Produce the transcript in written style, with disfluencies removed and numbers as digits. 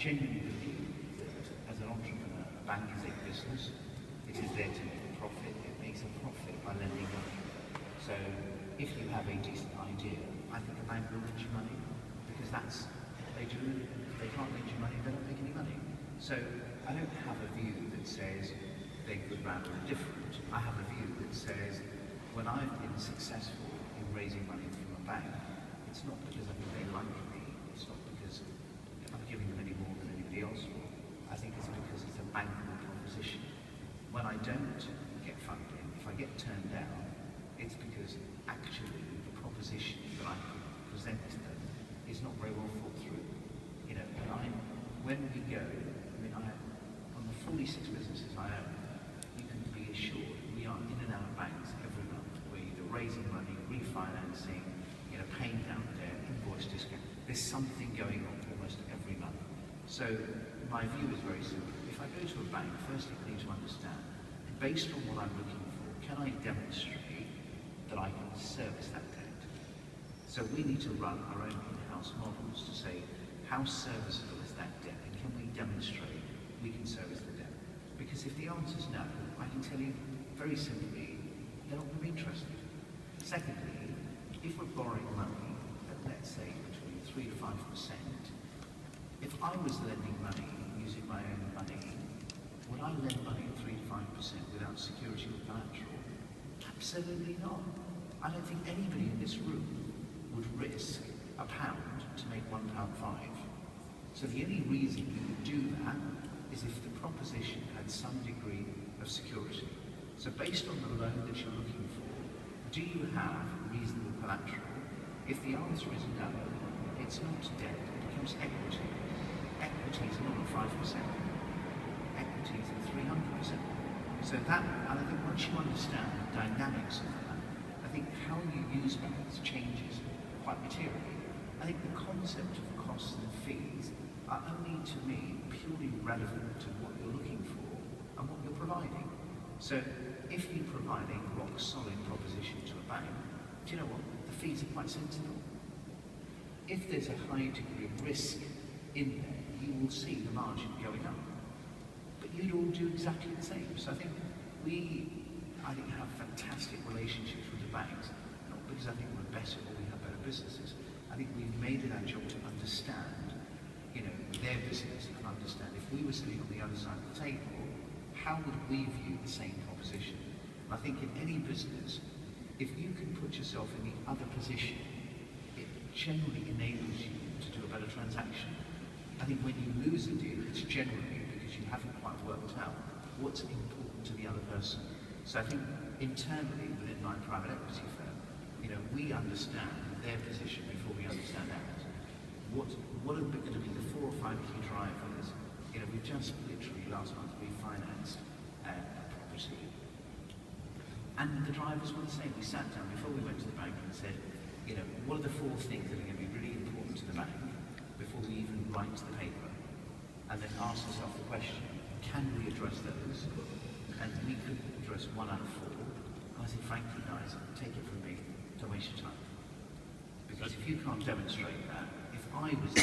genuinely believe that as an entrepreneur, a bank is a business. It is there to make a profit. It makes a profit by lending money. So if you have a decent idea, I think a bank will lend you money, because that's what they do. If they can't lend you money, they don't make any money. So I don't have a view that says they're good, bad, or different. I have a view that says when I've been successful in raising money from a bank, it's not because I think they like me. It's not because I'm giving them any more than anybody else will. I think it's because it's a bankable proposition. When I don't get funding, if I get turned down, it's because actually the proposition that I present to them is not very well thought through. You know, when we go, on the 46 businesses I own, you can be assured we are in and out of banks every month. We're either raising money, refinancing, paying down debt, invoice discount. There's something going on almost every month. So my view is very simple. If I go to a bank, firstly I need to understand, based on what I'm looking for, can I demonstrate that I can service that debt? So we need to run our own in-house models to say, how serviceable is that debt, and can we demonstrate we can service the debt? Because if the answer is no, I can tell you very simply, they're not going to be interested. Secondly, if we're borrowing money at, let's say, between 3 to 5%, if I was lending money using my own money, would I lend money at 3 to 5% without security or collateral? Absolutely not. I don't think anybody in this room would risk £1 to make £1.05. So the only reason you would do that is if the proposition had some degree of security. So based on the loan that you're looking for, do you have reasonable collateral? If the answer is no, it's not debt, it becomes equity. Equity is not at 5%. Equity is at 300%. So that, and I think once you understand the dynamics of that, I think how you use banks changes quite materially. I think the concept of costs and fees are only, to me, purely relevant to what you're looking for and what you're providing. So if you provide a rock-solid proposition to a bank, do you know what? The fees are quite sensible. If there's a high degree of risk in there, you will see the margin going up. But you'd all do exactly the same. So I think I have fantastic relationships with the banks, not because I think we're better or we have better businesses. I think we've made it our job to understand, their business, and understand if we were sitting on the other side of the table, how would we view the same proposition? I think in any business, if you can put yourself in the other position, it generally enables you to do a better transaction. I think when you lose a deal, it's generally because you haven't quite worked out what's important to the other person. So I think internally within my private equity firm, we understand their position before we understand ours. What are going to be the 4 or 5 key drivers? We just literally last month refinanced a property, and the drivers were the same. We sat down before we went to the bank and said, what are the 4 things that are going to be really important to the bank before we even write the paper? And then ask ourselves the question, can we address those? And we could address 1 out of 4. And I said, frankly, guys, take it from me, don't waste your time. Because if you can't demonstrate that, if I was